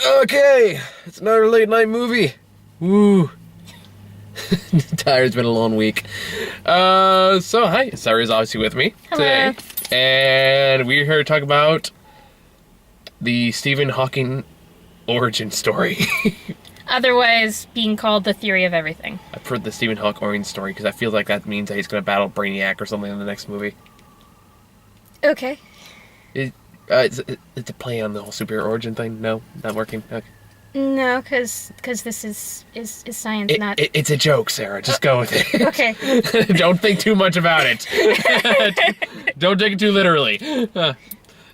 Okay, it's another late night movie. Woo. Tired, it's been a long week. So hi, Sarah's obviously with me Hello. today. And we're here to talk about the Stephen Hawking origin story. Otherwise being called the theory of everything. I've heard the Stephen Hawking origin story because I feel like that means that he's going to battle Brainiac or something in the next movie. Okay. It's a play on the whole superhero origin thing. No, not working. Okay. No, because this is science, not... It's a joke, Sarah. Just go with it. Okay. Don't think too much about it. Don't take it too literally.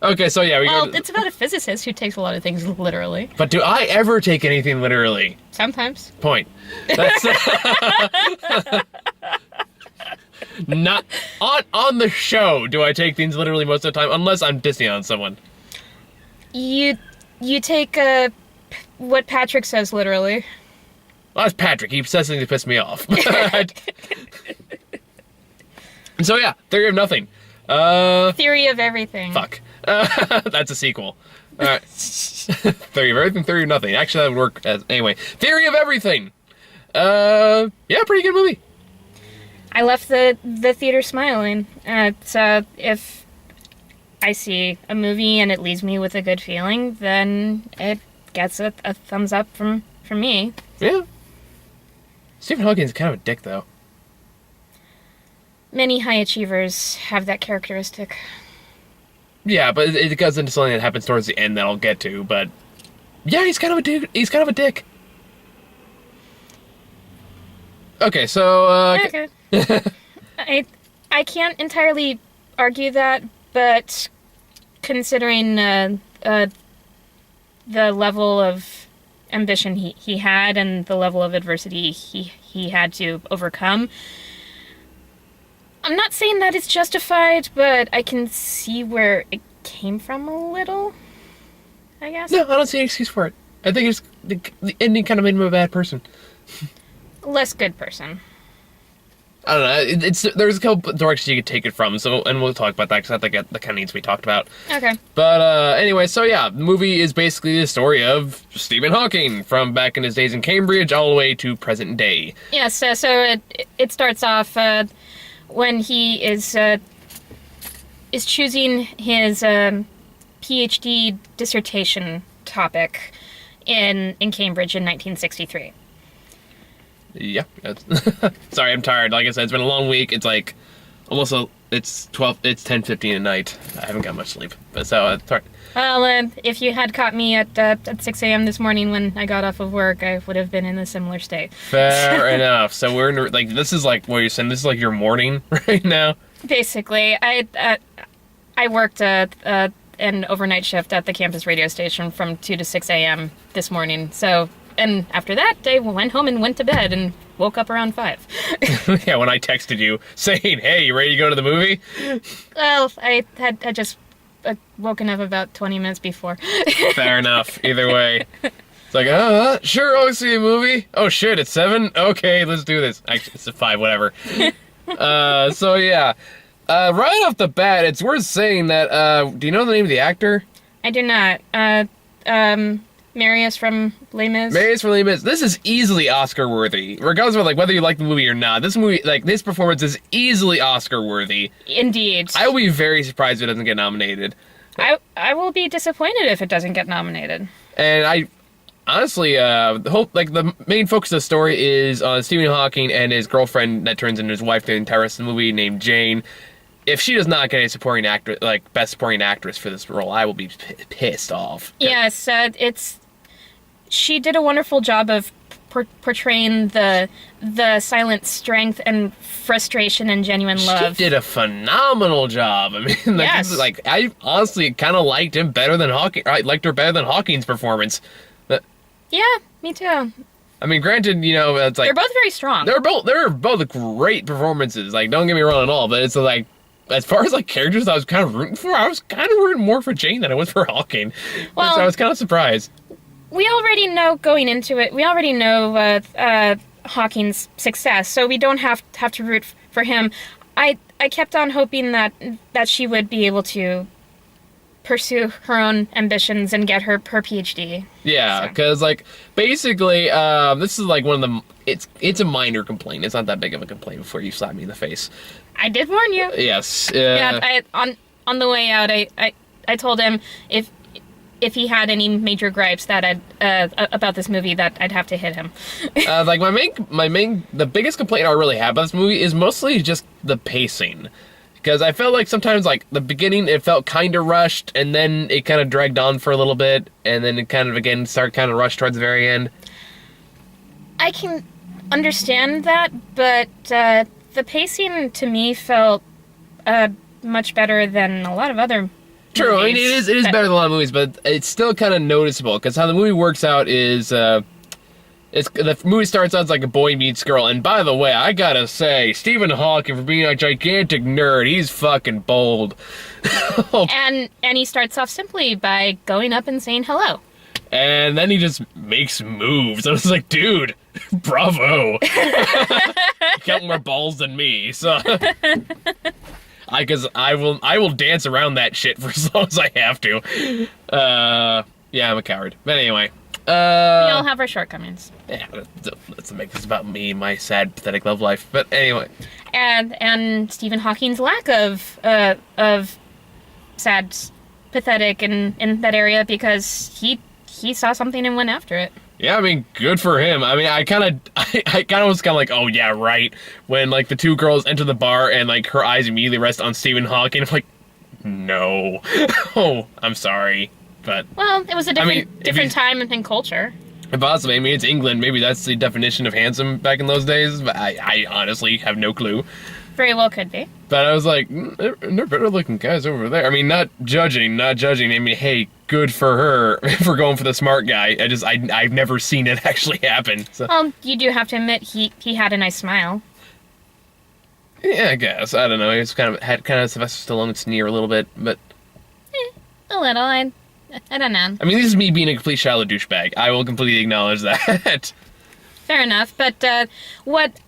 Okay, so yeah, Well, it's about a physicist who takes a lot of things literally. But do I ever take anything literally? Sometimes. Point. That's not on the show. Do I take things literally most of the time? Unless I'm dissing on someone. You take what Patrick says literally. Well, that's Patrick. He says something to piss me off. So yeah, theory of nothing. Theory of everything. Fuck. That's a sequel. Alright. Theory of everything, theory of nothing. Actually, that would work as... Anyway. Theory of everything! Yeah, pretty good movie. I left the theater smiling. So if I see a movie and it leaves me with a good feeling, then it gets a thumbs up from me. Yeah. Stephen Hawking's kind of a dick, though. Many high achievers have that characteristic. Yeah, but it goes into something that happens towards the end that I'll get to, but... Yeah, he's kind of a dude. He's kind of a dick. Okay, so, Okay. I can't entirely argue that, but considering the level of ambition he had and the level of adversity he had to overcome, I'm not saying that it's justified, but I can see where it came from a little, I guess. No, I don't see any excuse for it. I think it's the ending kind of made him a bad person. Less good person. I don't know. There's a couple directions you could take it from, so and we'll talk about that because I think that kind of needs to be talked about. Okay. But anyway, so yeah, the movie is basically the story of Stephen Hawking from back in his days in Cambridge all the way to present day. Yes. So it starts off when he is choosing his PhD dissertation topic in Cambridge in 1963. Yeah. Sorry, I'm tired. Like I said, it's been a long week. It's like almost it's 10:15 at night. I haven't got much sleep, but so sorry. Well, if you had caught me at 6 a.m. this morning when I got off of work, I would have been in a similar state. Fair enough. So we're in, like, this is like what you're saying. This is like your morning right now. Basically, I worked an overnight shift at the campus radio station from 2 to 6 a.m. this morning. So, and after that, I went home and went to bed and woke up around 5. Yeah, when I texted you saying, "Hey, you ready to go to the movie?" Well, I had just woken up about 20 minutes before. Fair enough. Either way. It's like, sure, I'll see a movie. Oh shit, it's 7? Okay, let's do this. Actually, it's 5, whatever. So yeah. Right off the bat, it's worth saying that, do you know the name of the actor? I do not. Marius from Les Mis. Marius from Les Mis. This is easily Oscar-worthy. Regardless of, like, whether you like the movie or not. This movie, like, this performance is easily Oscar-worthy. Indeed. I will be very surprised if it doesn't get nominated. I will be disappointed if it doesn't get nominated. And I... Honestly, the main focus of the story is on Stephen Hawking and his girlfriend that turns into his wife the entire rest of the movie, named Jane. If she does not get a supporting actress, like best supporting actress for this role, I will be pissed off. Yes, she did a wonderful job of portraying the silent strength and frustration and genuine love. She did a phenomenal job. I mean, yes. I honestly kind of liked him better than Hawking. I liked her better than Hawking's performance. Yeah, me too. I mean, granted, you know, it's like... They're both very strong. They're both great performances. Like, don't get me wrong at all, but it's like, as far as, like, characters I was kind of rooting for, I was kind of rooting more for Jane than I was for Hawking. Well, so I was kind of surprised. We already know, going into it, Hawking's success, so we don't have to root for him. I kept on hoping that she would be able to pursue her own ambitions and get her PhD. Yeah, So. because like basically, this is like one of the. It's a minor complaint. It's not that big of a complaint. Before you slap me in the face. I did warn you. Yes. Yeah. On the way out, I told him if he had any major gripes that about this movie, that I'd have to hit him. Like the biggest complaint I really have about this movie is mostly just the pacing. Because I felt like sometimes, like, the beginning, it felt kind of rushed, and then it kind of dragged on for a little bit, and then it kind of, again, started kind of rushed towards the very end. I can understand that, but the pacing, to me, felt much better than a lot of other True, movies. I mean, it is better than a lot of movies, but it's still kind of noticeable, because how the movie works out is, the movie starts out as like a boy meets girl, and by the way, I gotta say, Stephen Hawking, for being a gigantic nerd, he's fucking bold. And he starts off simply by going up and saying hello. And then he just makes moves. I was like, dude, bravo. You got more balls than me, so... Because I will dance around that shit for as long as I have to. Yeah, I'm a coward. But anyway... We all have our shortcomings. Yeah, let's make this about me, my sad, pathetic love life. But anyway. And Stephen Hawking's lack of sad, pathetic in that area, because he saw something and went after it. Yeah, I mean, good for him. I mean, I kind of was kind of like, oh yeah, right. When like the two girls enter the bar and like her eyes immediately rest on Stephen Hawking, I'm like, no. Oh, I'm sorry. But, well, it was a different I mean, time and culture. Possibly. I mean, it's England. Maybe that's the definition of handsome back in those days. But I honestly have no clue. Very well could be. But I was like, they're better looking guys over there. I mean, not judging. I mean, hey, good for her for going for the smart guy. I've never seen it actually happen. So. Well, you do have to admit he had a nice smile. Yeah, I guess. I don't know. He had kind of Sylvester Stallone sneer a little bit, but A little. I don't know. I mean, this is me being a complete shallow douchebag. I will completely acknowledge that. Fair enough. But what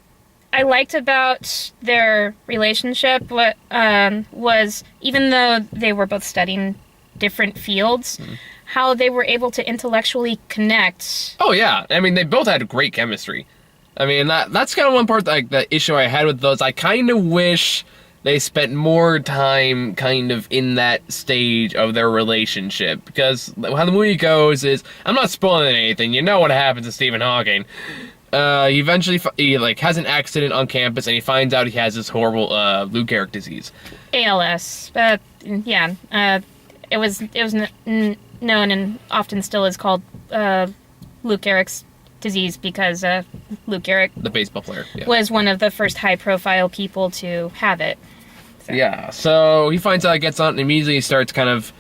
I liked about their relationship was, even though they were both studying different fields, how they were able to intellectually connect. Oh, yeah. I mean, they both had great chemistry. I mean, that's kind of one part, like, the issue I had with those. I kind of wish they spent more time kind of in that stage of their relationship. Because how the movie goes is, I'm not spoiling anything, you know what happens to Stephen Hawking. He eventually has an accident on campus, and he finds out he has this horrible Lou Gehrig disease. ALS. Yeah. It was known and often still is called Lou Gehrig's disease, because Lou Gehrig, The baseball player, yeah. was one of the first high-profile people to have it. So. Yeah, so he finds out, gets on, and immediately starts kind of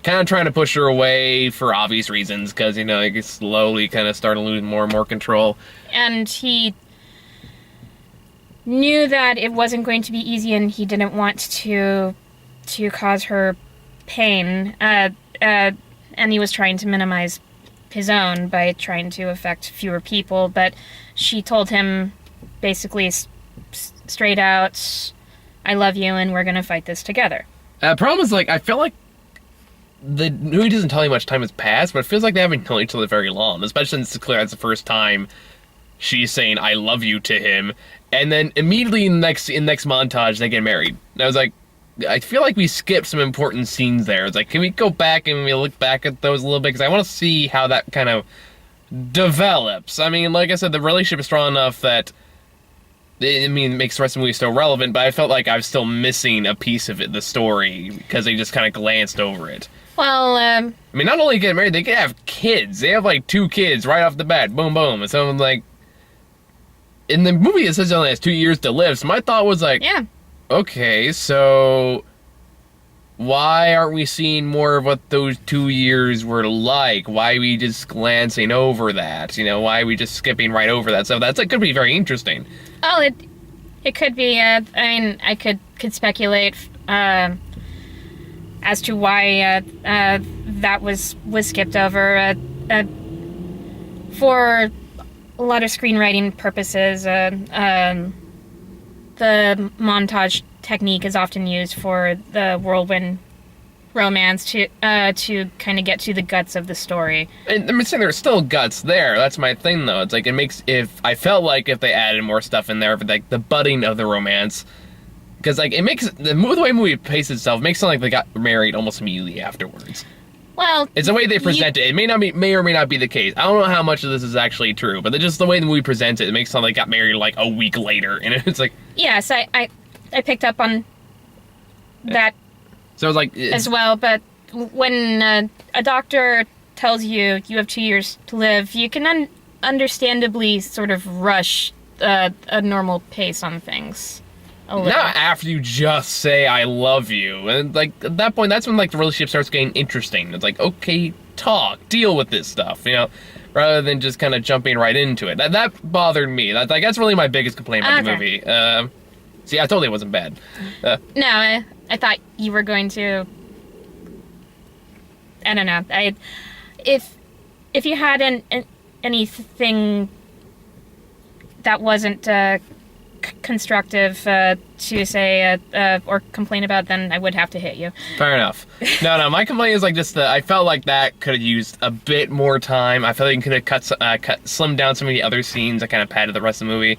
trying to push her away for obvious reasons, because, you know, he slowly kind of started losing more and more control. And he knew that it wasn't going to be easy, and he didn't want to cause her pain, and he was trying to minimize his own by trying to affect fewer people, but she told him basically straight out, I love you and we're gonna fight this together. Problem is, like, I feel like the movie doesn't tell you much time has passed, but it feels like they haven't known each other very long, especially since it's clear that's the first time she's saying I love you to him, and then immediately in next montage they get married. And I was like, I feel like we skipped some important scenes there. It's like, can we go back and we look back at those a little bit? Because I want to see how that kind of develops. I mean, like I said, the relationship is strong enough that, I mean, it makes the rest of the movie still relevant, but I felt like I was still missing a piece of it, the story, because they just kind of glanced over it. Well, I mean, not only get married, they can have kids. They have, like, 2 kids right off the bat. Boom, boom. And so I'm like, in the movie it says it only has 2 years to live, so my thought was like, yeah. Okay, so why aren't we seeing more of what those 2 years were like? Why are we just glancing over that? You know, why are we just skipping right over that? So that could be very interesting. Oh, it could be. I mean, I could speculate as to why that was skipped over. For a lot of screenwriting purposes, the montage technique is often used for the whirlwind romance to kind of get to the guts of the story. And I'm saying there's still guts there. That's my thing, though. It's like I felt like if they added more stuff in there, like the budding of the romance, because like it makes the way the movie paces itself makes it sound like they got married almost immediately afterwards. Well, It's the way they present it. It may or may not be the case. I don't know how much of this is actually true, but just the way the movie presents it, it makes it sound like they got married like a week later, and it's like yes, I picked up on that. So it's like as well, but when a doctor tells you you have 2 years to live, you can understandably sort of rush a normal pace on things. Not after you just say I love you, and like at that point, that's when like the relationship starts getting interesting. It's like, okay, talk, deal with this stuff, rather than just kind of jumping right into it. That bothered me. That's really my biggest complaint about the movie. See, I told you it wasn't bad. No, I thought you were going to. I don't know. If you had anything that wasn't constructive to say or complain about, then I would have to hit you. Fair enough. No, my complaint is like just that I felt like that could have used a bit more time. I felt like you could have slimmed down some of the other scenes that kind of padded the rest of the movie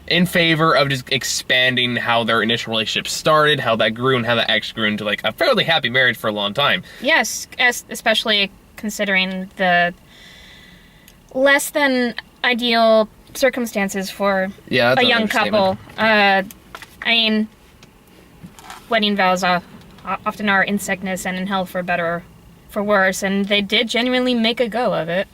in favor of just expanding how their initial relationship started, how that grew, and how that actually grew into like a fairly happy marriage for a long time. Yes, especially considering the less than ideal circumstances for a young couple. I mean, wedding vows often are in sickness and in health, for better or for worse, and they did genuinely make a go of it.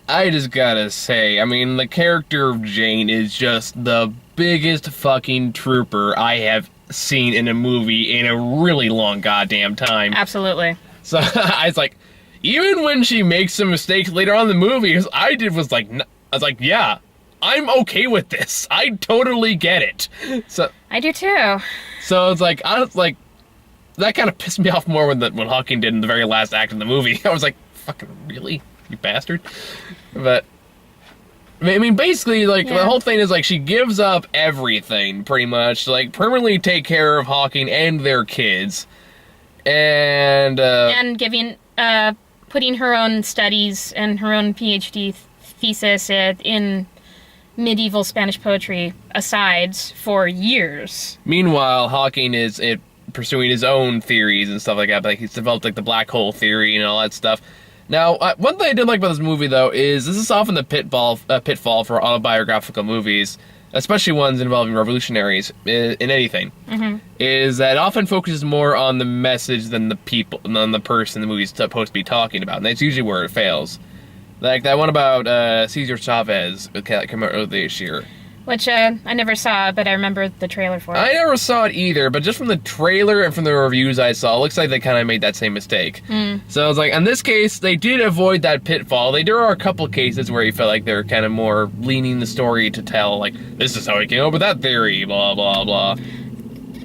I just gotta say, I mean, the character of Jane is just the biggest fucking trooper I have seen in a movie in a really long goddamn time. Absolutely. So I was like, even when she makes some mistakes later on in the movie, I was like, yeah, I'm okay with this. I totally get it. So I do too. So it's like, I was like, that kind of pissed me off more when Hawking did in the very last act of the movie. I was like, fucking really, you bastard. But I mean, basically, like the whole thing is like she gives up everything pretty much to like permanently take care of Hawking and their kids, and giving putting her own studies and her own PhD thesis in medieval Spanish poetry aside for years. Meanwhile, Hawking is pursuing his own theories and stuff like that. Like he's developed like the black hole theory and all that stuff. Now, one thing I did like about this movie, though, is this is often the pitfall for autobiographical movies, especially ones involving revolutionaries in anything, is that it often focuses more on the message than the person the movie's supposed to be talking about, and that's usually where it fails. Like that one about Cesar Chavez that came out earlier this year. Which I never saw, but I remember the trailer for it. I never saw it either, but just from the trailer and from the reviews I saw, it looks like they kind of made that same mistake. So I was like, in this case, they did avoid that pitfall. There are a couple cases where you felt like they're kind of more leaning the story to tell, like, this is how he came up with that theory, blah, blah, blah.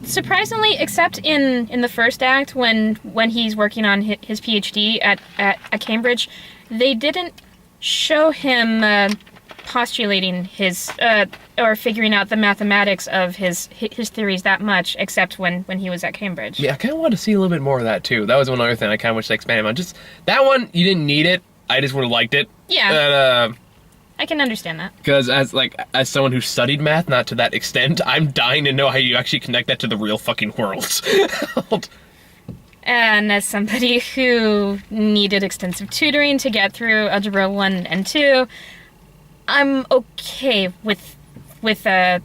Surprisingly, except in the first act, when he's working on his PhD at Cambridge, they didn't show him postulating his or figuring out the mathematics of his theories that much, except when he was at Cambridge. Yeah, I kind of wanted to see a little bit more of that too. That was one other thing I kind of wish they expanded on. Just that one, you didn't need it. I just would have liked it. Yeah. I can understand that. Because as someone who studied math, not to that extent, I'm dying to know how you actually connect that to the real fucking world. And as somebody who needed extensive tutoring to get through Algebra 1 and 2, I'm okay with the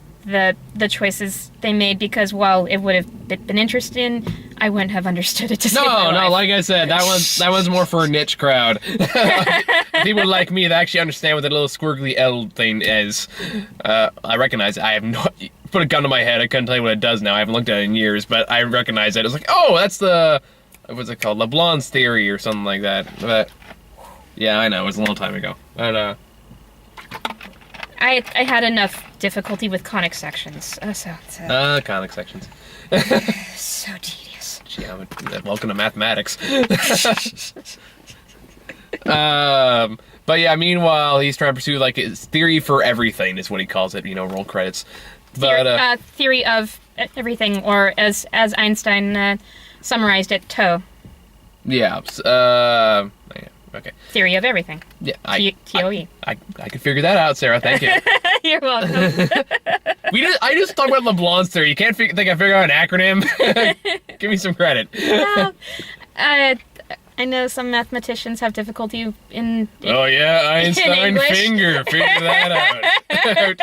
choices they made, because while it would have been interesting, I wouldn't have understood it to save my life. No, like I said, that one's more for a niche crowd. People like me that actually understand what the little squiggly L thing is. I recognize it. I have no... Put a gun to my head, I couldn't tell you what it does now. I haven't looked at it in years, but I recognize it. It's like, oh, that's what's it called? LeBlanc's theory or something like that. But yeah, I know, it was a long time ago. But I had enough difficulty with conic sections. Conic sections. So tedious. Yeah, welcome to mathematics. But yeah, meanwhile, he's trying to pursue like his theory for everything is what he calls it. Roll credits. But theory of everything, or as Einstein summarized it, TOE. Yeah. Yeah, okay. Theory of everything. Yeah. TOE. I could figure that out, Sarah. Thank you. You're welcome. I just talked about LeBlanc's theory. You can't think I figured out an acronym. Give me some credit. I know some mathematicians have difficulty in Oh yeah, Einstein English. finger. Figure that out.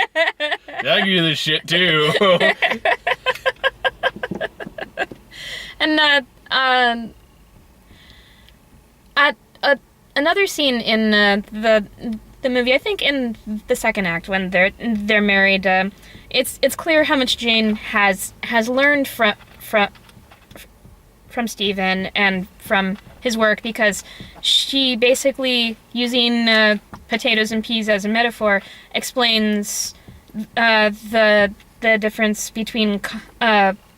I can do this shit too. And another scene in the movie, I think in the second act when they're married, it's clear how much Jane has learned from Stephen and from his work, because she basically, using potatoes and peas as a metaphor, explains the difference between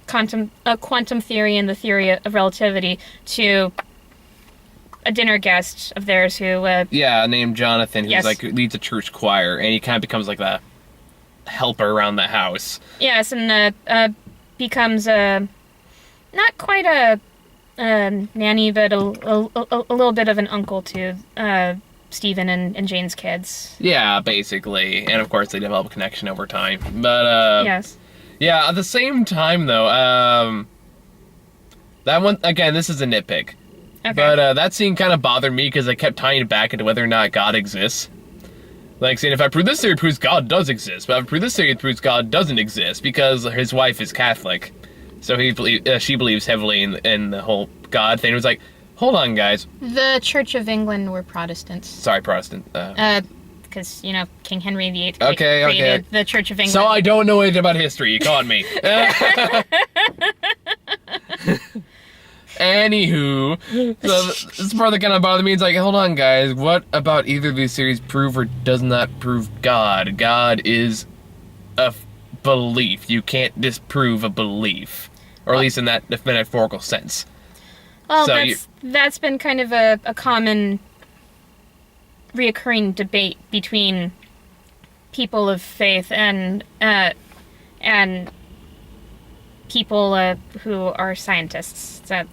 quantum theory and the theory of relativity to a dinner guest of theirs who named Jonathan, who's Yes. like leads a church choir, and he kind of becomes like the helper around the house. yes, and becomes not quite a nanny, but a little bit of an uncle to Stephen and Jane's kids. Yeah, basically, and of course they develop a connection over time. But Yes. yeah, at the same time though, that one again, this is a nitpick. Okay. But that scene kind of bothered me because I kept tying it back into whether or not God exists. Like saying, if I prove this theory, it proves God does exist. But if I prove this theory, it proves God doesn't exist because his wife is Catholic. So she believes heavily in the whole God thing. It was like, hold on, guys. The Church of England were Protestants. Sorry, Protestant. Because, King Henry VIII Okay. created the Church of England. So I don't know anything about history. You caught me. Anywho, so this part that kind of bothered me. It's like, hold on, guys. What about either of these theories prove or does not prove God? God is a belief. You can't disprove a belief, or at least in that metaphorical sense. Well, So that's been kind of a common reoccurring debate between people of faith and people who are scientists. So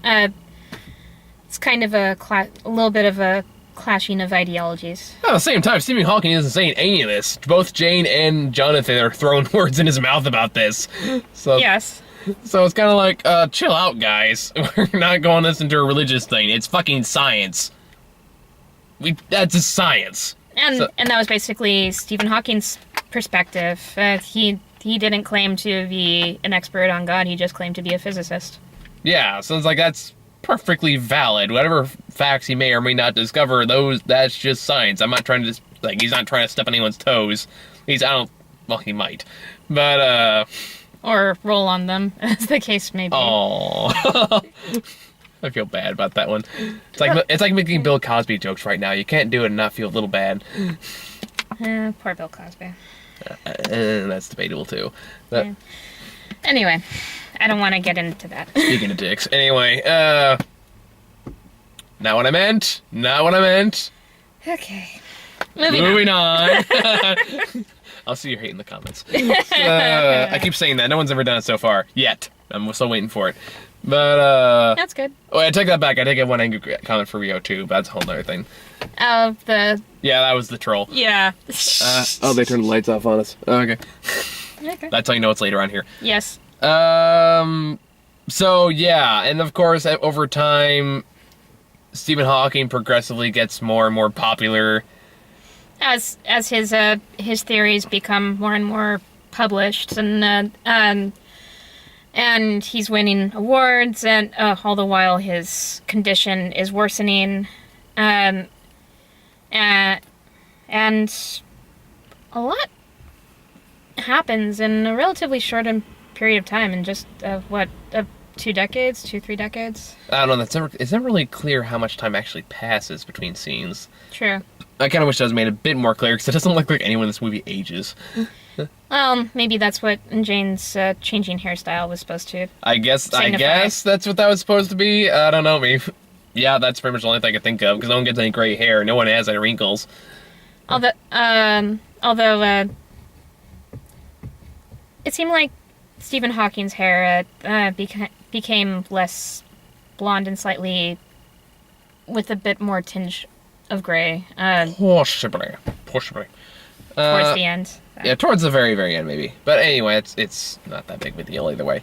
it's kind of a little bit of a clashing of ideologies. At the same time, Stephen Hawking isn't saying any of this. Both Jane and Jonathan are throwing words in his mouth about this. So Yes. So it's kind of like, chill out, guys. We're not going this into a religious thing. It's fucking science. That's just science. And that was basically Stephen Hawking's perspective. He didn't claim to be an expert on God. He just claimed to be a physicist. Yeah, so it's like that's perfectly valid. Whatever facts he may or may not discover, that's just science. I'm not trying to he's not trying to step on anyone's toes. He might. But Or roll on them, as the case may be. oh. I feel bad about that one. It's like making Bill Cosby jokes right now. You can't do it and not feel a little bad. Poor Bill Cosby. That's debatable too. But Yeah. Anyway, I don't want to get into that. speaking of dicks, anyway, not what I meant. Okay. Moving on. I'll see your hate in the comments. I keep saying that. No one's ever done it so far. Yet. I'm still waiting for it. But, That's good. oh, I take that back. I did get one angry comment for Rio, too, but that's a whole other thing. Oh, Yeah, that was the troll. yeah. They turned the lights off on us. Okay. Okay. That's how you know it's later on here. Yes. So, yeah, and of course, over time, Stephen Hawking progressively gets more and more popular. As his theories become more and more published, and he's winning awards, and all the while his condition is worsening, and a lot happens in a relatively short period of time, in just 3 decades. I don't know, it's never really clear how much time actually passes between scenes. True. I kind of wish that was made a bit more clear, because it doesn't look like anyone in this movie ages. Maybe that's what Jane's changing hairstyle was supposed to. I guess signify. that's what that was supposed to be. I don't know, maybe. Yeah, that's pretty much the only thing I could think of, because no one gets any gray hair. No one has any wrinkles. Although it seemed like Stephen Hawking's hair became less blonde and slightly with a bit more tinge of gray Possibly. towards the end. So. Yeah, towards the very, very end, maybe. But anyway, it's not that big of a deal either way.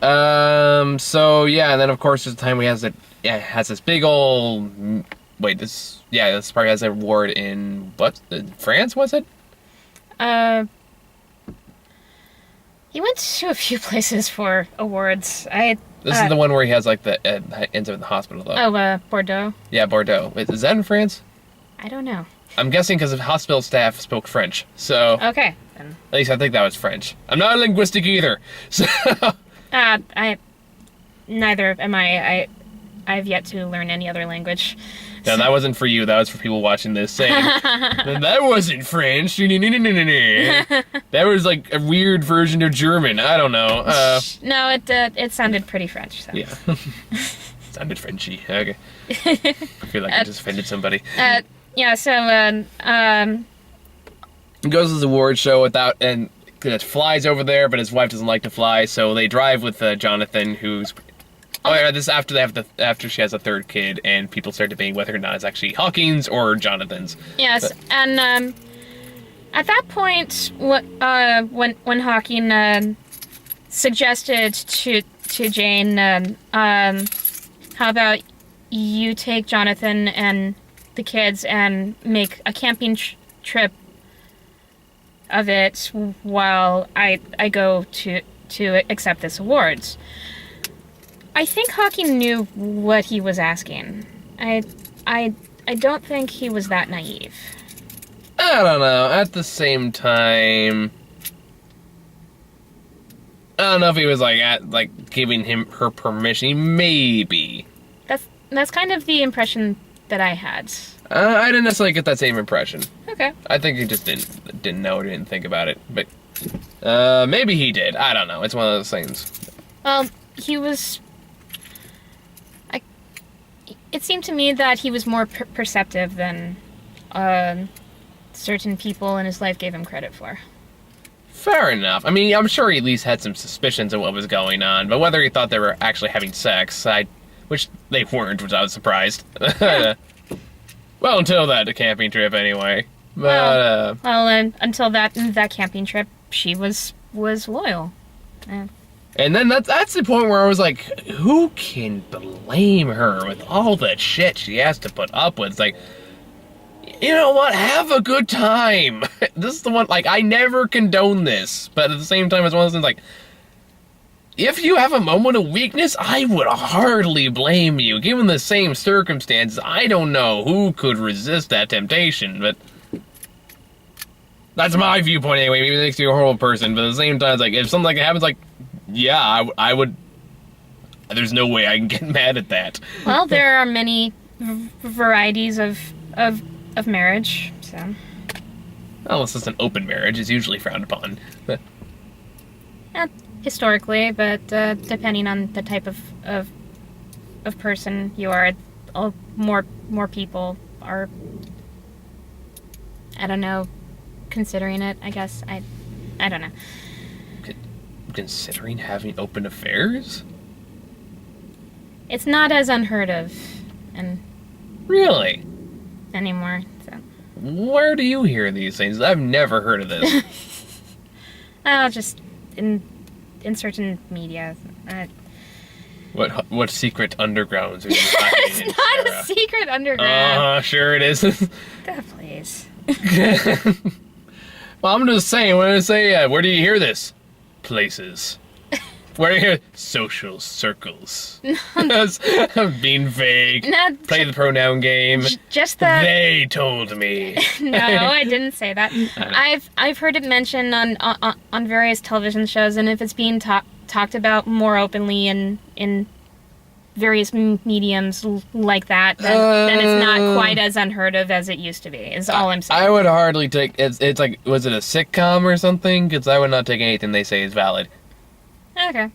So yeah, and then of course there's a time we has this big old this probably has an award in France, was it? He went to a few places for awards. This is the one where he has like ends up in the hospital though. Oh, Bordeaux. Yeah, Bordeaux. Wait, is that in France? I don't know. I'm guessing because the hospital staff spoke French, so Okay. Then. at least I think that was French. I'm not linguistic either, so. Neither am I. I've yet to learn any other language. No, that wasn't for you. That was for people watching this saying, that wasn't French. That was like a weird version of German. I don't know. No, it sounded pretty French. So. Yeah. Sounded Frenchy. Okay. I feel like I just offended somebody. Yeah, so, He goes to this award show and it flies over there, but his wife doesn't like to fly, so they drive with Jonathan, who's... Oh yeah, this after she has a third kid, and people start debating whether or not it's actually Hawking's or Jonathan's. Yes, and at that point, when Hawking suggested to Jane, how about you take Jonathan and the kids and make a camping trip of it while I go to accept this awards. I think Hawking knew what he was asking. I don't think he was that naive. I don't know. At the same time, I don't know if he was giving her permission. Maybe. That's kind of the impression that I had. I didn't necessarily get that same impression. Okay. I think he just didn't know or didn't think about it. But maybe he did. I don't know. It's one of those things. Well, he was... It seemed to me that he was more perceptive than certain people in his life gave him credit for. Fair enough. I mean, I'm sure he at least had some suspicions of what was going on, but whether he thought they were actually having sex, which they weren't, which I was surprised. Well, until that camping trip, anyway. But, until that camping trip, she was loyal. And then that's the point where I was like, who can blame her with all that shit she has to put up with? It's like, you know what? Have a good time. This is the one, I never condone this, but at the same time, it's one of those things if you have a moment of weakness, I would hardly blame you. Given the same circumstances, I don't know who could resist that temptation, but that's my viewpoint anyway. Maybe it makes you a horrible person, but at the same time, it's if something like that happens, yeah, I would. There's no way I can get mad at that. Well, there are many varieties of marriage, so. Well, unless it's an open marriage, it's usually frowned upon. Historically, but depending on the type of person you are, more people are. I don't know, considering it. I guess I don't know. Considering having open affairs? It's not as unheard of, and really anymore. So. Where do you hear these things? I've never heard of this. Just in certain media. What secret undergrounds are you hiding in? It's not a secret underground. Sure it is. God, please. Well, I'm just saying. When I say, where do you hear this? Places. Where do you hear social circles? I'm being vague. No, play the pronoun game. Just that they told me. No, I didn't say that. I've heard it mentioned on various television shows, and if it's being talked about more openly in various mediums like that, then it's not quite as unheard of as it used to be, is all I'm saying. I would hardly take... It's like, was it a sitcom or something? Because I would not take anything they say is valid. Okay.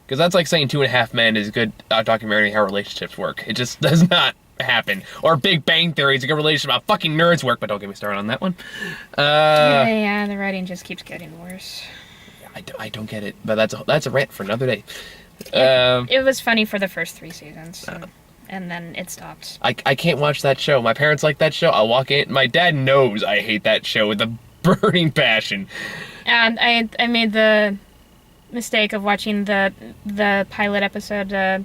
Because that's like saying 2.5 Men is good documentary how relationships work. It just does not happen. Or Big Bang Theory is a good relationship how fucking nerds work, but don't get me started on that one. Yeah, the writing just keeps getting worse. I don't get it, but that's a rant for another day. It was funny for the first 3 seasons. So and then it stopped. I can't watch that show. My parents like that show. I'll walk in. My dad knows I hate that show with a burning passion. And I made the mistake of watching the pilot episode. A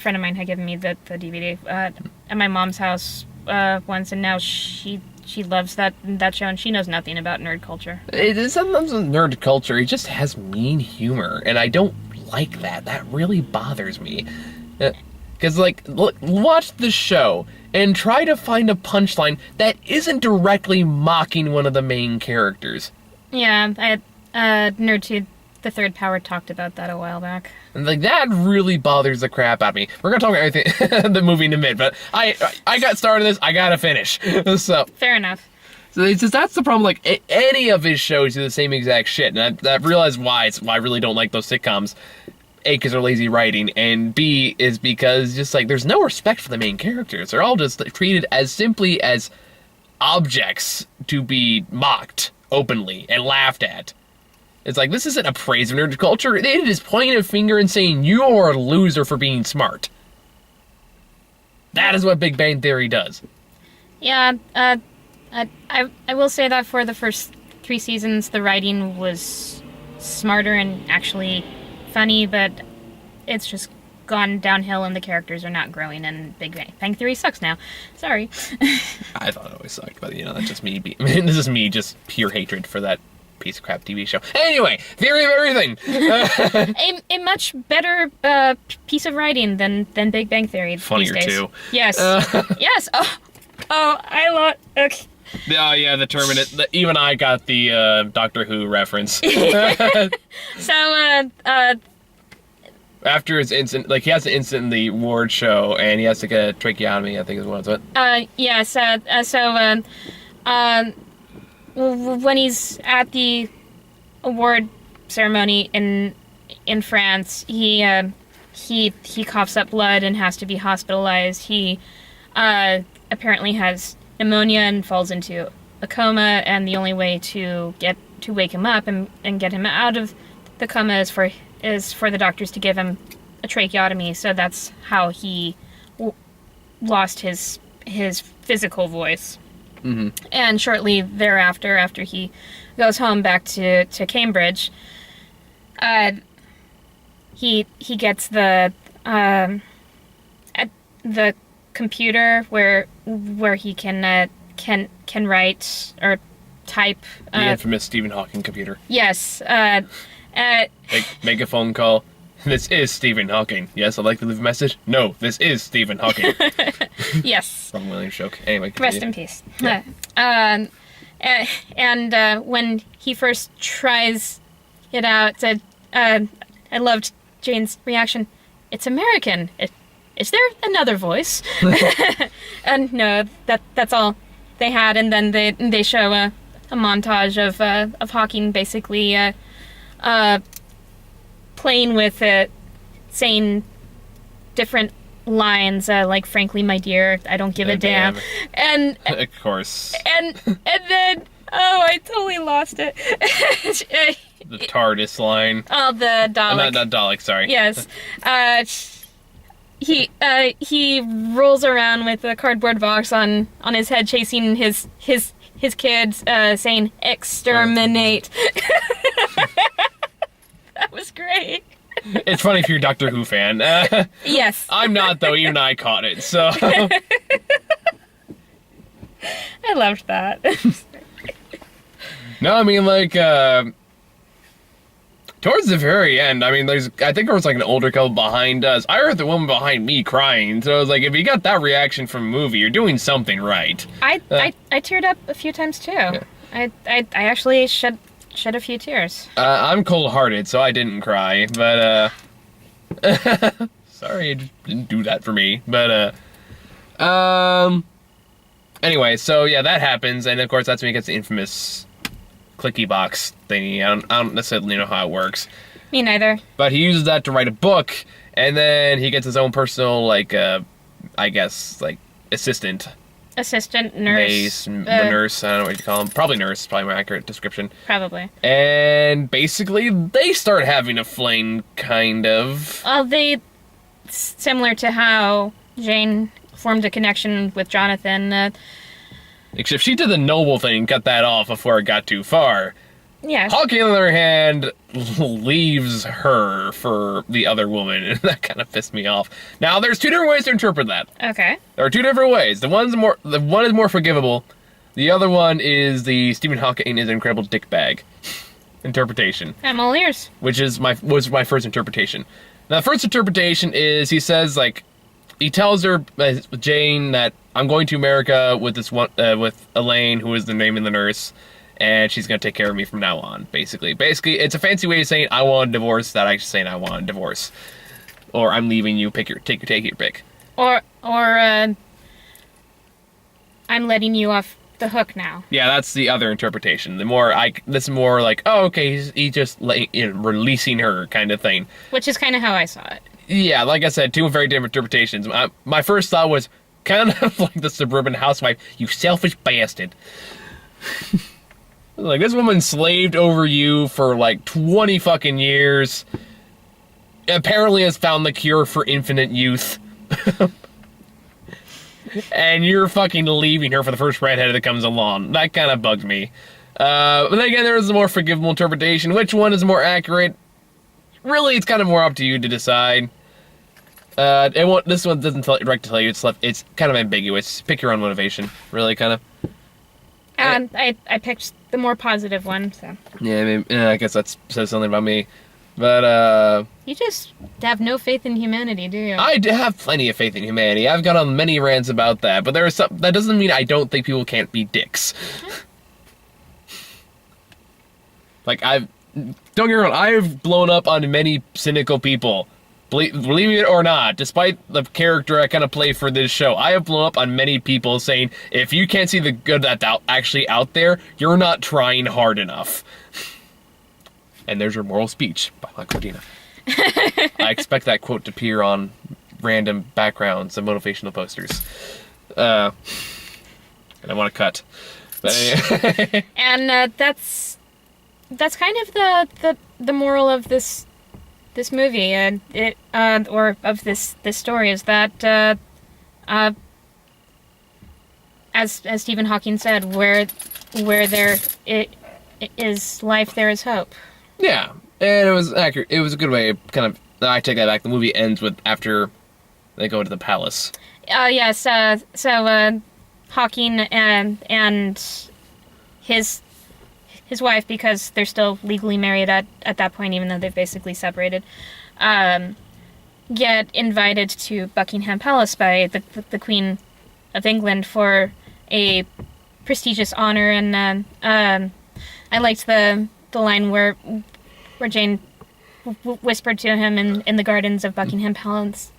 friend of mine had given me the DVD at my mom's house once, and now she loves that show, and she knows nothing about nerd culture. It is sometimes nerd culture. It just has mean humor, and I don't like that. That really bothers me. Because, look, watch the show and try to find a punchline that isn't directly mocking one of the main characters. Yeah, Nerd2, the Third Power, talked about that a while back. And, that really bothers the crap out of me. We're going to talk about everything, the movie in a minute, but I got started this, I got to finish. So Fair enough. So it's just, that's the problem. Any of his shows do the same exact shit, and I've realized why I really don't like those sitcoms. A, because they're lazy writing, and B, is because just there's no respect for the main characters. They're all just treated as simply as objects to be mocked openly and laughed at. It's this isn't a praise of nerd culture. It is pointing a finger and saying you're a loser for being smart. That is what Big Bang Theory does. Yeah, I will say that for the first 3 seasons, the writing was smarter and actually funny, but it's just gone downhill and the characters are not growing, and Big Bang Theory sucks now. Sorry. I thought it always sucked, but that's just me. This is me, just pure hatred for that piece of crap TV show. Anyway, Theory of Everything. a much better piece of writing than Big Bang Theory. Funnier these days. too. Yes. Yes. Oh, I love. Okay. Oh yeah, the Terminator. Even I got the Doctor Who reference. So, after his incident, he has an incident in the award show, and he has to get a tracheotomy, I think is what it's what. Yes, when he's at the award ceremony in France, he coughs up blood and has to be hospitalized. He apparently has pneumonia and falls into a coma, and the only way to wake him up and get him out of the coma is for the doctors to give him a tracheotomy. So that's how he lost his physical voice. Mm-hmm. And shortly thereafter, after he goes home back to Cambridge, he gets the computer where he can write or type. The infamous Stephen Hawking computer. Yes. Make a phone call. This is Stephen Hawking. Yes, I'd like to leave a message. No, this is Stephen Hawking. Yes. Wrong Williams joke. Anyway. Rest in peace. Yeah. And when he first tries it out, I loved Jane's reaction. It's American. Is there another voice? And no, that's all they had. And then they show a montage of Hawking basically playing with it, saying different lines like "Frankly, my dear, I don't give a damn," and of course, and then I totally lost it. The TARDIS line. Oh, the Dalek. Not Dalek. Sorry. Yes. He rolls around with a cardboard box on his head, chasing his kids, saying "Exterminate." That was great. It's funny if you're a Doctor Who fan. Yes. I'm not, though. Even I caught it, so... I loved that. No, I mean, towards the very end, I mean, I think there was, an older couple behind us. I heard the woman behind me crying, so I was like, if you got that reaction from a movie, you're doing something right. I teared up a few times, too. Yeah. I actually shed a few tears. I'm cold-hearted, so I didn't cry, but, sorry, it just didn't do that for me, but, anyway, so, yeah, that happens, and, of course, that's when he gets the infamous clicky box thingy. I don't necessarily know how it works. Me neither. But he uses that to write a book, and then he gets his own personal, I guess, assistant. Assistant, nurse. Nurse, I don't know what you call him. Probably nurse, is probably my accurate description. Probably. And basically, they start having a fling, kind of. Well, similar to how Jane formed a connection with Jonathan. Except she did the noble thing, cut that off before it got too far. Yeah. Hawking, on the other hand, leaves her for the other woman, and that kind of pissed me off. Now, there's two different ways to interpret that. Okay. There are two different ways. The one is more forgivable. The other one is the Stephen Hawking is an incredible dickbag interpretation. I'm all ears. Which was my first interpretation. Now, the first interpretation is he says, like, he tells her, Jane, that I'm going to America with this one, with Elaine, who is the name of the nurse, and she's going to take care of me from now on, basically. Basically, it's a fancy way of saying I want a divorce, that actually saying I want a divorce. Or I'm leaving you, take your pick. Or I'm letting you off the hook now. Yeah, that's the other interpretation. This is more like, oh, okay, he's just releasing her kind of thing. Which is kind of how I saw it. Yeah, like I said, two very different interpretations. My first thought was kind of like the suburban housewife, you selfish bastard. Like, this woman slaved over you for like 20 fucking years. Apparently has found the cure for infinite youth. And you're fucking leaving her for the first redhead that comes along. That kind of bugged me. But then again, there is a more forgivable interpretation. Which one is more accurate? Really, it's kind of more up to you to decide. This one doesn't direct to tell you. It's kind of ambiguous. Pick your own motivation. Really, kind of. And I picked the more positive one, so. Yeah, I mean, I guess that says something about me. But, You just have no faith in humanity, do you? I do have plenty of faith in humanity. I've gone on many rants about that, but that doesn't mean I don't think people can't be dicks. Like, don't get me wrong, I've blown up on many cynical people. Believe it or not, despite the character I kind of play for this show, I have blown up on many people saying, if you can't see the good that's actually out there, you're not trying hard enough. And there's your moral speech by my Cordina. I expect that quote to appear on random backgrounds of motivational posters. And I want to cut. But anyway. And that's kind of the moral of this movie, and or of this story, is that as Stephen Hawking said, where there is life, there is hope. Yeah, and it was accurate. It was a good way, kind of. I take that back. The movie ends with after they go to the palace. Yes. So Hawking and his wife, because they're still legally married at that point, even though they've basically separated, get invited to Buckingham Palace by the Queen of England for a prestigious honor. And I liked the line where Jane whispered to him in the gardens of Buckingham Palace,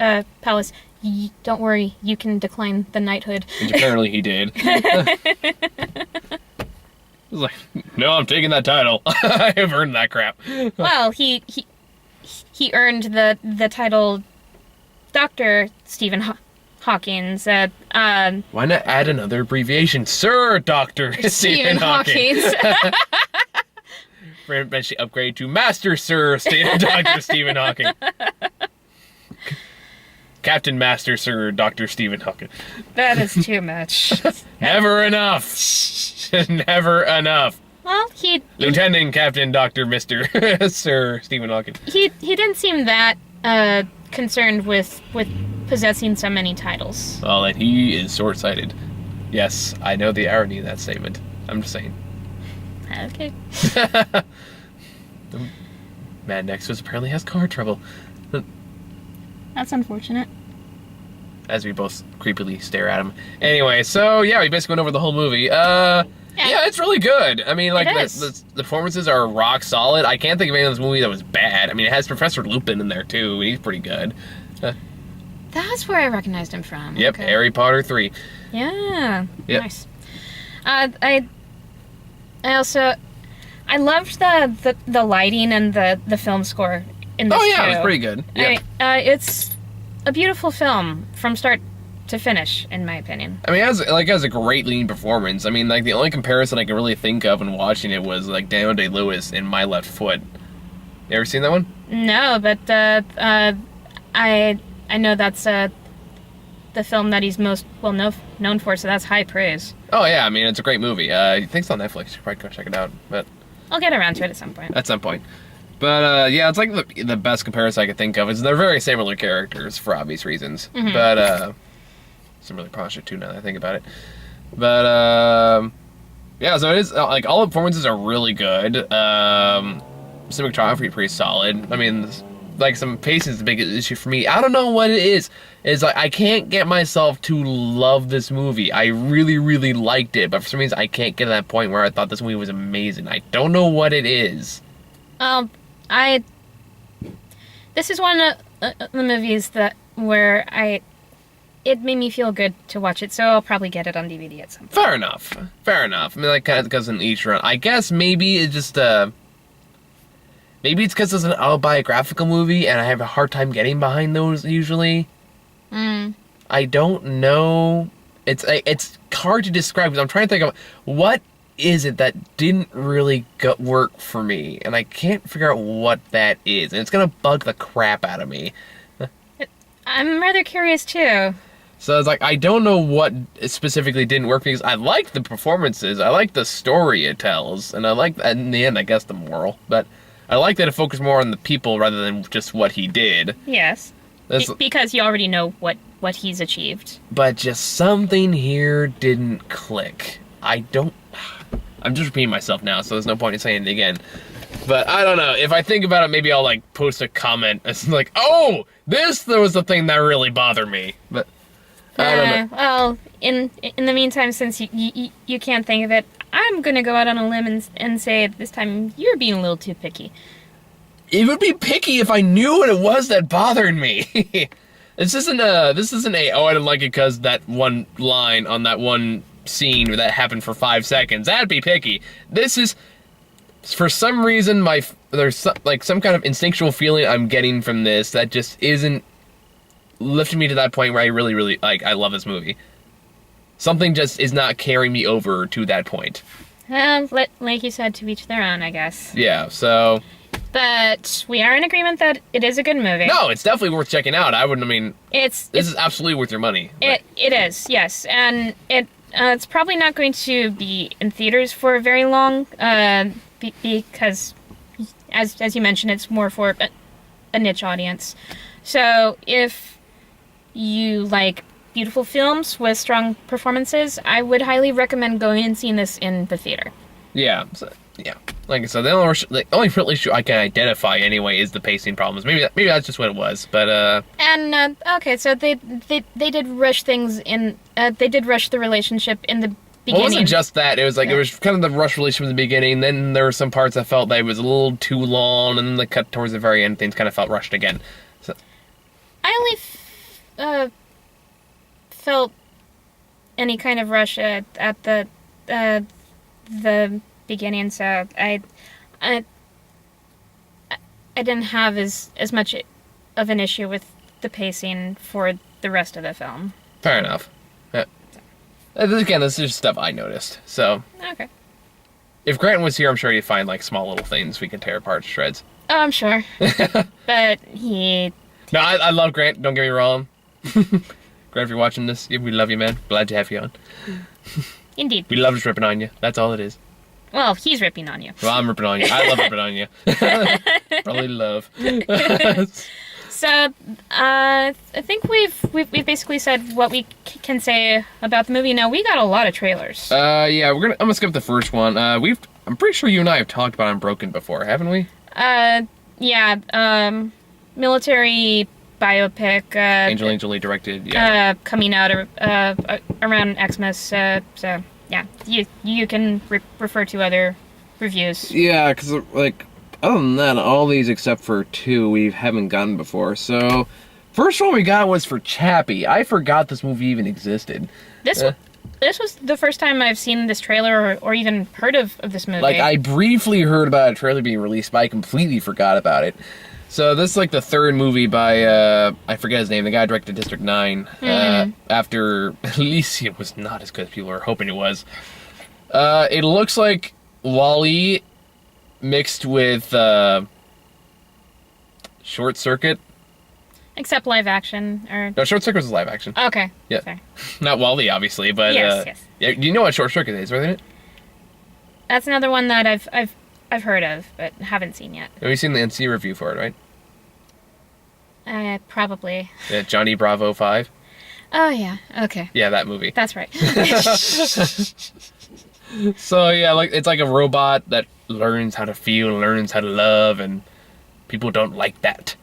"Don't worry, you can decline the knighthood." Which apparently he did. He was like, no, I'm taking that title. I have earned that crap. Well, he earned the title Dr. Stephen Hawkings. Why not add another abbreviation? Sir Dr. Stephen Hawking. Eventually upgrade to Master Sir Dr. Stephen Hawking. Captain Master Sir Dr. Stephen Hawking. That is too much. Never enough. Never enough. Well, Lieutenant Captain Dr. Mr. Sir Stephen Hawking. He didn't seem that concerned with possessing so many titles. Well, and he is short-sighted. Yes, I know the irony of that statement. I'm just saying. Okay. The man next to us apparently has car trouble. That's unfortunate. As we both creepily stare at him. Anyway, so yeah, we basically went over the whole movie. Yeah, it's really good. I mean, like, the performances are rock solid. I can't think of any of this movie that was bad. I mean, it has Professor Lupin in there too, and he's pretty good. That's where I recognized him from. Yep, okay. Harry Potter 3. Yeah. Yep. Nice. I loved the lighting and the film score in this. Oh yeah, too. it was pretty good. Yeah. It's a beautiful film from start to finish, in my opinion. I mean, it has a great leading performance. I mean, like, the only comparison I can really think of when watching it was like Daniel Day-Lewis in My Left Foot. You ever seen that one? No, but I know that's the film that he's most known for, so that's high praise. Oh yeah, I mean it's a great movie. I think it's on Netflix. You should probably go check it out. But I'll get around to it at some point. at some point. But yeah, it's like the best comparison I could think of is they're very similar characters for obvious reasons. Mm-hmm. But some really prostitute too now that I think about it. But yeah, so it is like all the performances are really good. Cinematography pretty solid. I mean, like some pacing is the biggest issue for me. I don't know what it is. It's like I can't get myself to love this movie. I really, really liked it, but for some reason I can't get to that point where I thought this movie was amazing. I don't know what it is. This is one of the movies where it made me feel good to watch it, so I'll probably get it on DVD at some point. Fair enough. I mean, that kind of goes in each run. I guess maybe it's just maybe it's because it's an autobiographical movie, and I have a hard time getting behind those usually. I don't know. It's hard to describe because I'm trying to think of what is it that didn't really work for me, and I can't figure out what that is, and it's gonna bug the crap out of me. I'm rather curious too. So it's like I don't know what specifically didn't work because I like the performances, I like the story it tells, and I like in the end I guess the moral, but I like that it focused more on the people rather than just what he did. Yes, because you already know what he's achieved. But just something here didn't click. I'm just repeating myself now, so there's no point in saying it again. But I don't know. If I think about it, maybe I'll like post a comment. It's like, oh, this was the thing that really bothered me. But I don't know. Well, in the meantime, since you can't think of it, I'm gonna go out on a limb and say this time you're being a little too picky. It would be picky if I knew what it was that bothered me. This isn't a oh I didn't like it because that one line on that one scene that happened for 5 seconds. That'd be picky. This is, for some reason, there's some kind of instinctual feeling I'm getting from this that just isn't lifting me to that point where I really, really I love this movie. Something just is not carrying me over to that point. Like you said, to each their own, I guess. Yeah, so. But we are in agreement that it is a good movie. No, it's definitely worth checking out. This is absolutely worth your money. It is, yes, and it's probably not going to be in theaters for very long, because, as you mentioned, it's more for a niche audience. So if you like beautiful films with strong performances, I would highly recommend going and seeing this in the theater. Yeah, like I said, the only real issue I can identify anyway is the pacing problems. Maybe that's just what it was, but okay, so they did rush things in. They did rush the relationship in the beginning. Well, it wasn't just that. It was like it was kind of the rush relationship in the beginning. Then there were some parts I felt that it was a little too long, and then the cut towards the very end, things kind of felt rushed again. So. I only felt any kind of rush at the beginning, so I didn't have as much of an issue with the pacing for the rest of the film. Fair enough. Yeah. Again, this is just stuff I noticed. So okay. If Grant was here, I'm sure he'd find like small little things we can tear apart to shreds. Oh, I'm sure. But he. No, I love Grant. Don't get me wrong. Grant, if you're watching this, we love you, man. Glad to have you on. Indeed. We love just ripping on you. That's all it is. Well, he's ripping on you. Well, I'm ripping on you. I love ripping on you. Probably love. So, I think we've basically said what we can say about the movie. Now, we got a lot of trailers. Yeah, I'm gonna skip the first one. I'm pretty sure you and I have talked about Unbroken before, haven't we? Yeah. Military biopic. Angelina directed. Yeah. Coming out around Xmas. So yeah, you can refer to other reviews. Yeah, because like other than that, all these except for 2 we haven't gotten before. So, first one we got was for Chappie. I forgot this movie even existed. This was the first time I've seen this trailer or even heard of this movie. Like, I briefly heard about a trailer being released, but I completely forgot about it. So this is like the third movie by, I forget his name, the guy who directed District 9, after Elysium was not as good as people were hoping it was. It looks like WALL-E mixed with Short Circuit. Except live action, or... No, Short Circuit was live action. Okay. Yeah. Fair. Not Wall-E, obviously, but Yes. yeah, you know what Short Circuit is, wasn't it? That's another one that I've heard of, but haven't seen yet. Have you seen the NC review for it, right? Probably. Yeah, Johnny Bravo 5. Oh, yeah. Okay. Yeah, that movie. That's right. So yeah, like it's like a robot that learns how to feel, learns how to love, and people don't like that.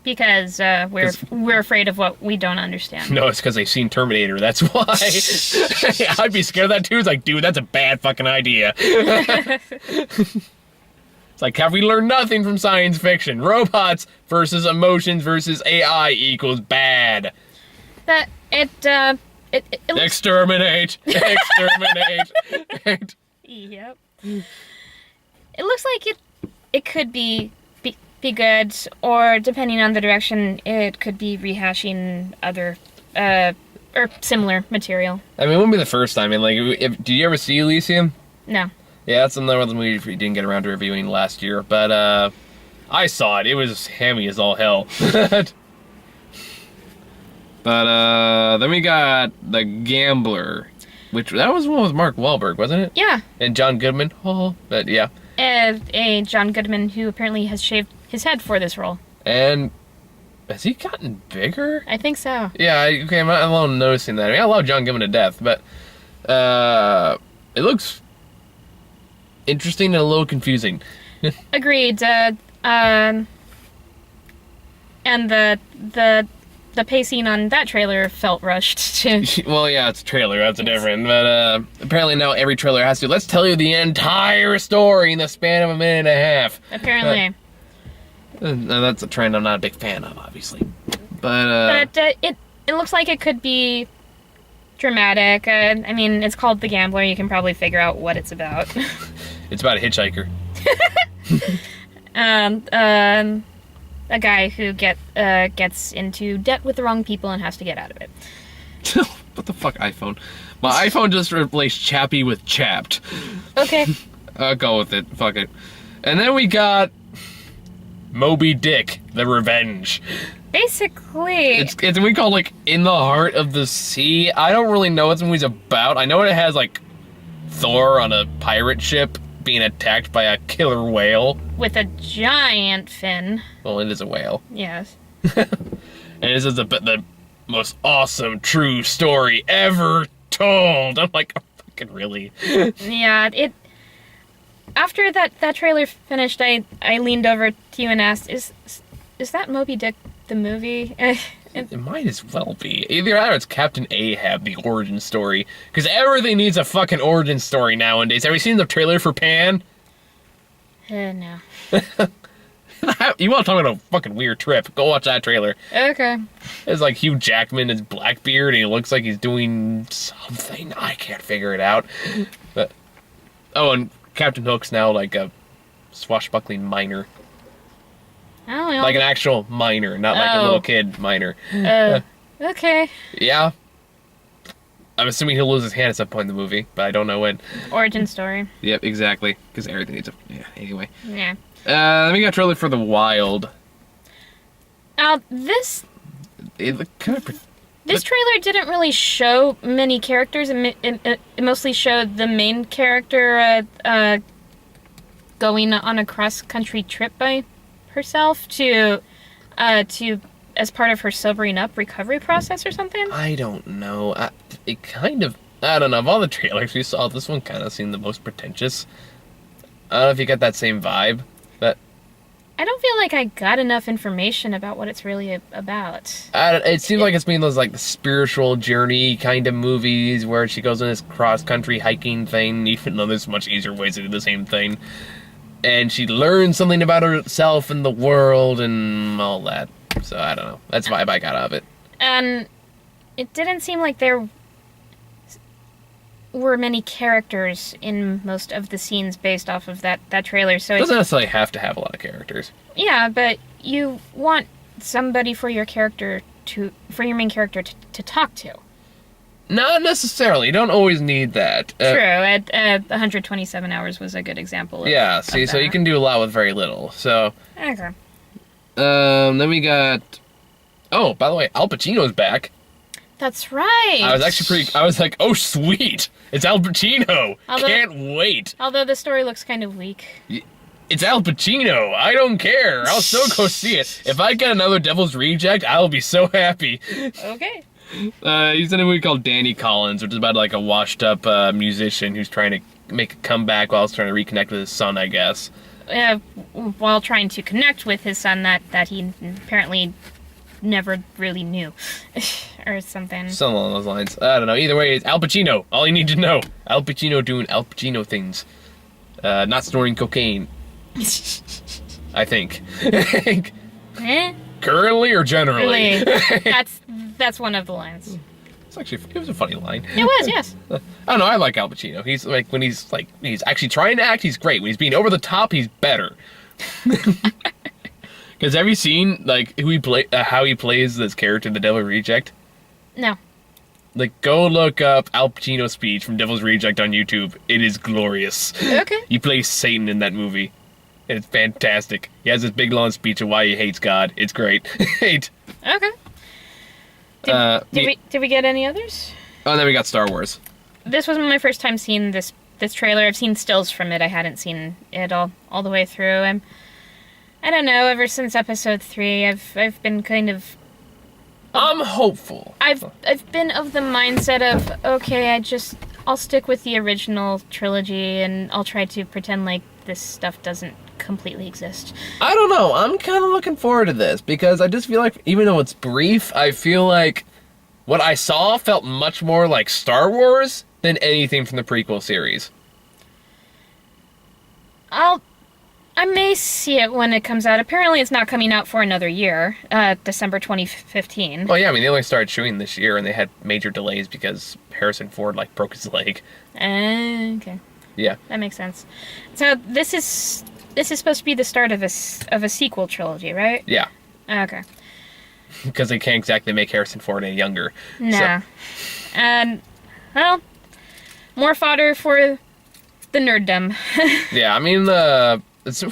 Because we're afraid of what we don't understand. No, it's because they've seen Terminator. That's why. Yeah, I'd be scared of that too. It's like, dude, that's a bad fucking idea. It's like, have we learned nothing from science fiction? Robots versus emotions versus AI equals bad. That it looks... Exterminate! Exterminate! Yep. It looks like it could be good, or depending on the direction, it could be rehashing other or similar material. I mean, it wouldn't be the first time. I mean, like, did you ever see Elysium? No. Yeah, that's another one of the movies we didn't get around to reviewing last year, but I saw it. It was hammy as all hell. But then we got The Gambler, which that was one with Mark Wahlberg, wasn't it? Yeah. And John Goodman. Oh, but yeah. A John Goodman who apparently has shaved his head for this role. And has he gotten bigger? I think so. Yeah, I'm not alone noticing that. I mean, I love John Goodman to death, but it looks interesting and a little confusing. Agreed. And the pacing on that trailer felt rushed too. Well, yeah, it's a trailer. That's a different. But apparently now every trailer has to. Let's tell you the entire story in the span of a minute and a half. Apparently. That's a trend I'm not a big fan of, obviously. But it looks like it could be dramatic. I mean, it's called The Gambler. You can probably figure out what it's about. It's about a hitchhiker. A guy who gets into debt with the wrong people and has to get out of it. What the fuck, iPhone? My iPhone just replaced Chappie with Chapped. Okay. I'll go with it. Fuck it. And then we got Moby Dick, The Revenge. Basically, It's we call like In the Heart of the Sea. I don't really know what the movie's about. I know it has like Thor on a pirate ship being attacked by a killer whale. with a giant fin. Well, it is a whale. Yes. And this is the most awesome true story ever told. I'm like, oh, fucking really? Yeah, after that trailer finished, I leaned over to you and asked, is that Moby Dick the movie? It might as well be. Either that or it's Captain Ahab, the origin story. Because everything needs a fucking origin story nowadays. Have you seen the trailer for Pan? No. You want to talk about a fucking weird trip? Go watch that trailer. Okay. It's like Hugh Jackman is Blackbeard, and he looks like he's doing something. I can't figure it out. But and Captain Hook's now like a swashbuckling miner. Oh, well. Like an actual miner, not like a little kid miner. Okay. Yeah. I'm assuming he'll lose his hand at some point in the movie, but I don't know when. Origin story. Yep, exactly. Because everything needs a... Yeah, anyway. Yeah. Let me get a trailer for The Wild. This It kind of... This trailer didn't really show many characters. It mostly showed the main character going on a cross-country trip by herself to as part of her sobering up recovery process or something. I don't know. It kind of... I don't know. Of all the trailers we saw, this one kind of seemed the most pretentious. I don't know if you get that same vibe, but... I don't feel like I got enough information about what it's really about. It seems like it's being those like the spiritual journey kind of movies where she goes on this cross-country hiking thing, even though there's much easier ways to do the same thing. And she learns something about herself and the world and all that. So I don't know. That's the vibe I got out of it. And it didn't seem like there were many characters in most of the scenes based off of that trailer. So It doesn't necessarily have to have a lot of characters. Yeah, but you want somebody for your main character to talk to. Not necessarily. You don't always need that. True. At 127 Hours was a good example of Yeah, see, of so you that. can do a lot with very little. So, Okay. then we got Oh, by the way, Al Pacino's back. That's right. I was like, oh, sweet. It's Al Pacino. Although- Can't wait. Although the story looks kind of weak. It's Al Pacino. I don't care. I'll still go see it. If I get another Devil's Reject, I'll be so happy. Okay. He's in a movie called Danny Collins, which is about like a washed-up musician who's trying to make a comeback while he's trying to reconnect with his son, I guess. While trying to connect with his son that he apparently never really knew. Or something. Something along those lines. I don't know. Either way, it's Al Pacino. All you need to know. Al Pacino doing Al Pacino things. Not snorting cocaine. I think. Eh? Currently or generally? Really? That's one of the lines. It was a funny line. It was, yes. I don't know, I like Al Pacino. He's like, when he's actually trying to act, he's great. When he's being over the top, he's better. Because have you seen, like, how he plays this character in The Devil's Reject? No. Like, go look up Al Pacino's speech from Devil's Reject on YouTube. It is glorious. Okay. He plays Satan in that movie. And it's fantastic. He has this big long speech of why he hates God. It's great. Okay. Did we get any others? Oh, and then we got Star Wars. This wasn't my first time seeing this trailer. I've seen stills from it. I hadn't seen it all the way through. I don't know. Ever since episode 3, I've been kind of. I'm hopeful. I've been of the mindset of, okay, I'll stick with the original trilogy and I'll try to pretend like this stuff doesn't completely exist. I don't know. I'm kind of looking forward to this because I just feel like, even though it's brief, I feel like what I saw felt much more like Star Wars than anything from the prequel series. I may see it when it comes out. Apparently it's not coming out for another year, December 2015. Well, yeah, I mean, they only started shooting this year and they had major delays because Harrison Ford, like, broke his leg. Okay. Yeah. That makes sense. So this is supposed to be the start of a sequel trilogy, right? Yeah. Okay. Because they can't exactly make Harrison Ford any younger. Nah. And, well, more fodder for the nerddom. Yeah, I mean, it's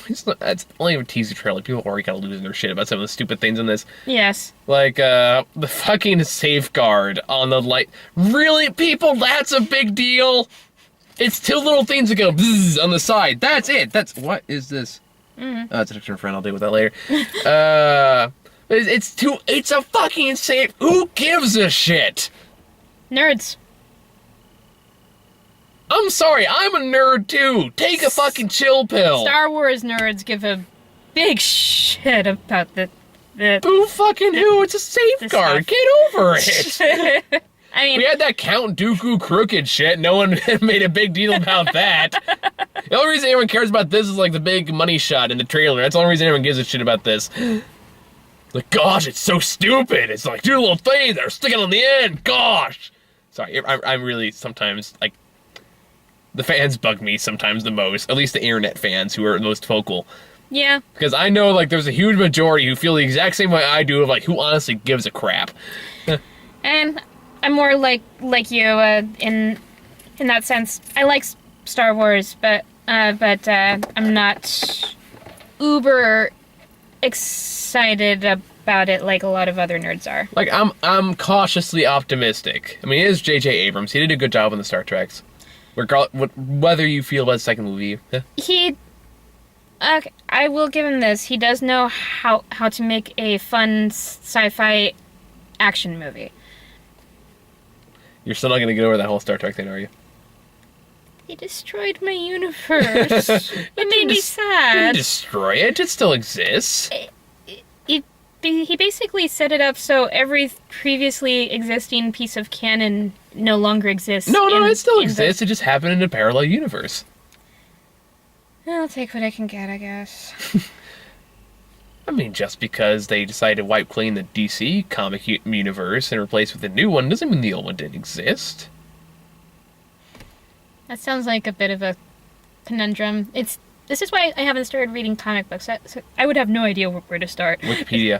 only a teaser trailer. People are already kind of losing their shit about some of the stupid things in this. Yes. Like, the fucking safeguard on the light. Really, people? That's a big deal? It's 2 little things that go bzzz on the side. That's it. What is this? Mm-hmm. Oh, it's an extra friend. I'll deal with that later. It's a fucking safe. Who gives a shit? Nerds. I'm sorry, I'm a nerd too. Take a fucking chill pill. Star Wars nerds give a big shit about the Who fucking who? It's a safeguard. Get over it. I mean, we had that Count Dooku crooked shit. No one made a big deal about that. The only reason anyone cares about this is like the big money shot in the trailer. That's the only reason anyone gives a shit about this. Like, gosh, it's so stupid. It's like 2 little things that are sticking on the end. Gosh. Sorry, I'm really sometimes, like, the fans bug me sometimes the most. At least the internet fans who are the most vocal. yeah. Because I know, like, there's a huge majority who feel the exact same way I do of, like, who honestly gives a crap. And I'm more like you in that sense. I like Star Wars, but I'm not uber excited about it like a lot of other nerds are. Like, I'm cautiously optimistic. I mean, it is J.J. Abrams. He did a good job on the Star Treks. Whether you feel about the second movie. Okay, I will give him this. He does know how to make a fun sci-fi action movie. You're still not going to get over that whole Star Trek thing, are you? He destroyed my universe. It made me sad. Didn't destroy it. It still exists. He basically set it up so every previously existing piece of canon no longer exists. No, it still exists. It just happened in a parallel universe. I'll take what I can get, I guess. I mean, just because they decided to wipe clean the DC comic universe and replace it with a new one doesn't mean the old one didn't exist. That sounds like a bit of a conundrum. This is why I haven't started reading comic books. I would have no idea where to start. Wikipedia.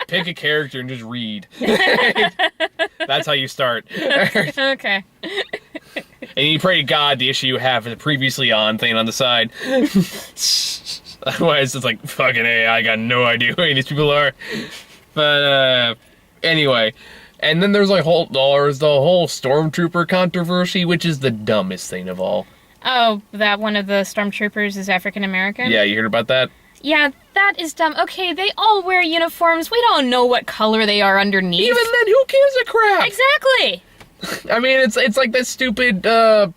Pick a character and just read. That's how you start. Okay. And you pray to God the issue you have is a previously on thing on the side. Otherwise, it's like, fucking A, I got no idea who any of these people are. But, anyway. And then there's the whole Stormtrooper controversy, which is the dumbest thing of all. Oh, that one of the stormtroopers is African American? Yeah, you heard about that? Yeah, that is dumb. Okay, they all wear uniforms. We don't know what color they are underneath. Even then, who gives a crap? Exactly. I mean, it's like that stupid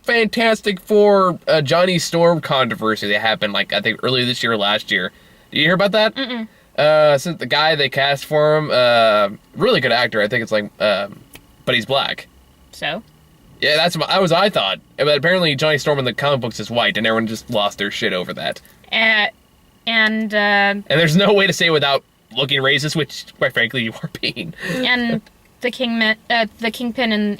Fantastic Four Johnny Storm controversy that happened, like, I think earlier this year or last year. Did you hear about that? Mm-mm. Since the guy they cast for him, really good actor. I think it's like, but he's black. So? Yeah, that was I thought. But apparently Johnny Storm in the comic books is white, and everyone just lost their shit over that. And there's no way to say without looking racist, which, quite frankly, you are being. And the Kingpin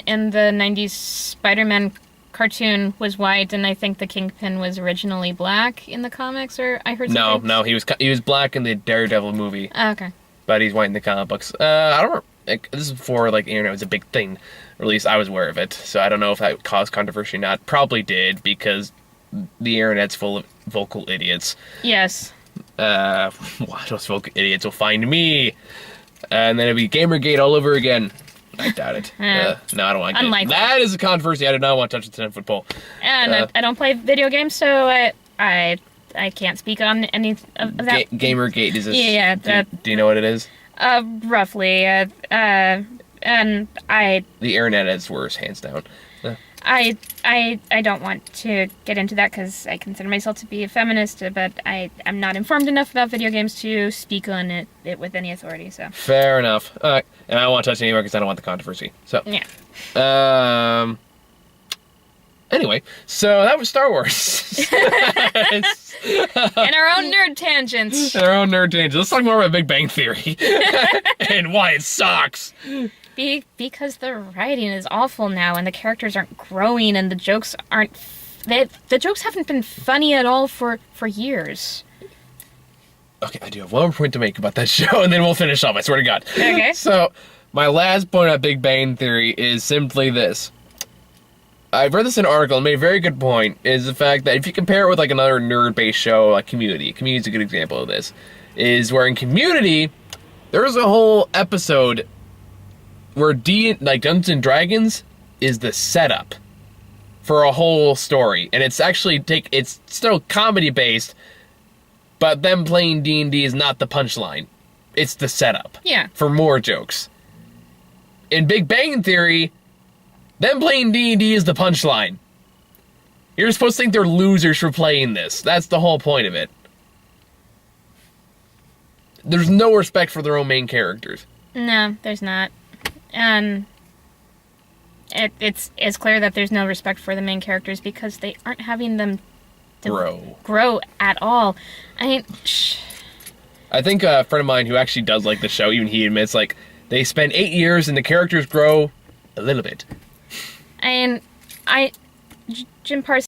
in the 90s Spider-Man cartoon was white, and I think the Kingpin was originally black in the comics, or I heard something. No, he was black in the Daredevil movie. Oh, okay. But he's white in the comic books. I don't know. This is before, like, the internet was a big thing. Or at least I was aware of it. So I don't know if that caused controversy or not. Probably did, because the internet's full of vocal idiots. Yes. Those vocal idiots will find me. And then it'll be Gamergate all over again. I doubt it. No, I don't want to get it. That is a controversy I do not want to touch the 10-foot pole. And I don't play video games, so I can't speak on any of that. Gamergate is this? Yeah. Do you know what it is? Roughly. And the internet is worse, hands down. I don't want to get into that because I consider myself to be a feminist, but I'm not informed enough about video games to speak on it with any authority. So fair enough. All right, and I don't want to touch anywhere because I don't want the controversy. So yeah. Anyway, so that was Star Wars. And our own nerd tangents. Let's talk more about Big Bang Theory and why it sucks. Because the writing is awful now, and the characters aren't growing, and the jokes aren't. The jokes haven't been funny at all for years. Okay, I do have one more point to make about that show, and then we'll finish up. I swear to God. Okay. So, my last point on Big Bang Theory is simply this. I've read this in an article and made a very good point, is the fact that if you compare it with like another nerd-based show like Community is a good example of this, is where in Community, there's a whole episode where Dungeons and Dragons is the setup for a whole story. And it's actually, it's still comedy-based, but them playing D&D is not the punchline. It's the setup. Yeah. For more jokes. In Big Bang Theory, them playing D&D is the punchline. You're supposed to think they're losers for playing this. That's the whole point of it. There's no respect for their own main characters. No, there's not. And it's clear that there's no respect for the main characters because they aren't having them grow at all. I mean, I think a friend of mine who actually does like the show, even he admits, like, they spend 8 years and the characters grow a little bit. And Jim Parsons